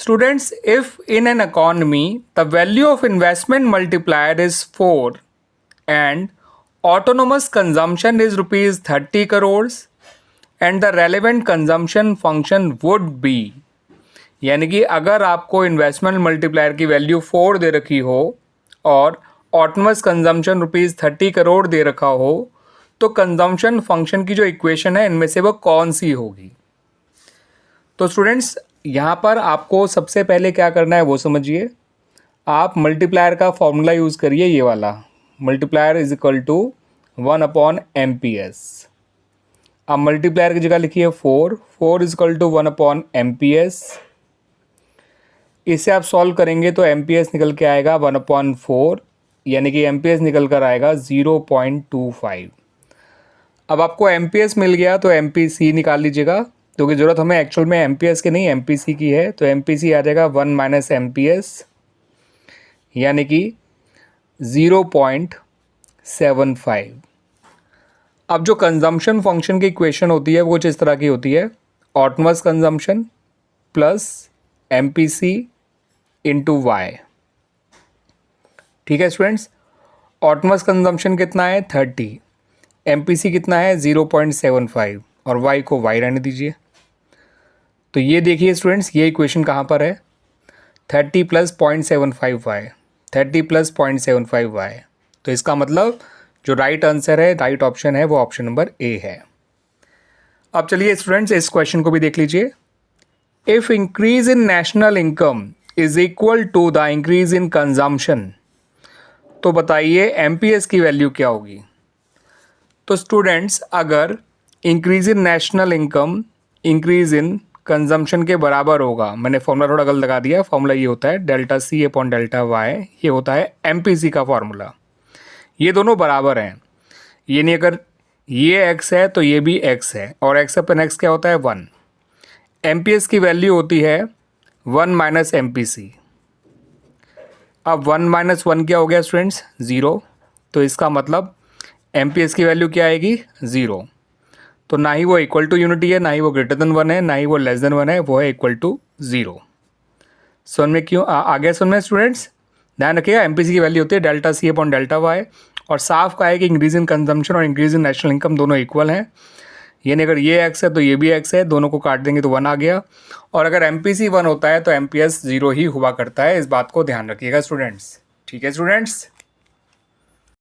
Students, if in an economy the value of investment multiplier is 4 and autonomous consumption is rupees 30 crores and the relevant consumption function would be, यानी कि अगर आपको investment multiplier की value 4 दे रखी हो और autonomous consumption rupees 30 crore दे रखा हो, तो कंजम्पशन फंक्शन की जो इक्वेशन है इनमें से वो कौन सी होगी। तो स्टूडेंट्स, यहाँ पर आपको सबसे पहले क्या करना है वो समझिए। आप मल्टीप्लायर का फॉर्मूला यूज़ करिए, ये वाला multiplier is equal to 1/MPS। अब मल्टीप्लायर की जगह लिखिए 4 इज इक्वल टू 1/MPS। इसे आप सॉल्व करेंगे तो MPS निकल के आएगा 1/4, यानी कि MPS निकल कर आएगा 0.25। अब आपको MPS मिल गया तो MPC निकाल लीजिएगा, क्योंकि ज़रूरत हमें एक्चुअल में MPS की नहीं MPC की है। तो MPC आ जाएगा 1 - MPS, यानी कि 0.75। अब जो कंजम्पशन फंक्शन की इक्वेशन होती है वो कुछ इस तरह की होती है, autonomous consumption plus MPC into Y। ठीक है स्टूडेंट्स, ऑटोनमस कंजम्पशन कितना है 30, MPC कितना है 0.75 और Y को Y रहने दीजिए। तो ये देखिए स्टूडेंट्स, ये इक्वेशन कहाँ पर है, 30 + 0.75Y, 30 + 0.75Y। तो इसका मतलब जो राइट आंसर है, राइट ऑप्शन है, वो ऑप्शन नंबर A है। अब चलिए स्टूडेंट्स, इस क्वेश्चन को भी देख लीजिए। If increase in national income is equal to the increase in consumption, तो बताइए MPS की वैल्यू क्या होगी। तो स्टूडेंट्स, अगर increase in national income increase in consumption के बराबर होगा, मैंने फॉर्मूला थोड़ा गलत लगा दिया, फॉर्मूला ये होता है ΔC/ΔY, ये होता है MPC का फॉर्मूला। ये दोनों बराबर हैं, ये नहीं, अगर ये x है तो ये भी x है, और x/x क्या होता है 1। MPS की वैल्यू होती है 1 - MPC। अब 1 - 1 क्या हो गया स्टूडेंट्स, 0। तो इसका मतलब MPS की वैल्यू क्या आएगी 0। तो ना ही वो इक्वल टू यूनिटी है, ना ही वो ग्रेटर देन 1 है, ना ही वो लेस देन 1 है, वो है इक्वल टू 0। समझ में क्यों आ गया? समझ में स्टूडेंट्स, ध्यान रखिएगा MPC की वैल्यू होती है ΔC/ΔY, और साफ का है कि इंक्रीज इन कंजम्पशन और इंक्रीज इन नेशनल इनकम दोनों इक्वल हैं। यानी अगर ये x है तो ये भी x है, दोनों को काट देंगे तो 1 आ गया। और अगर MPC 1 होता है तो MPS 0 ही हुआ करता है। इस बात को ध्यान रखिएगा स्टूडेंट्स। ठीक है स्टूडेंट्स।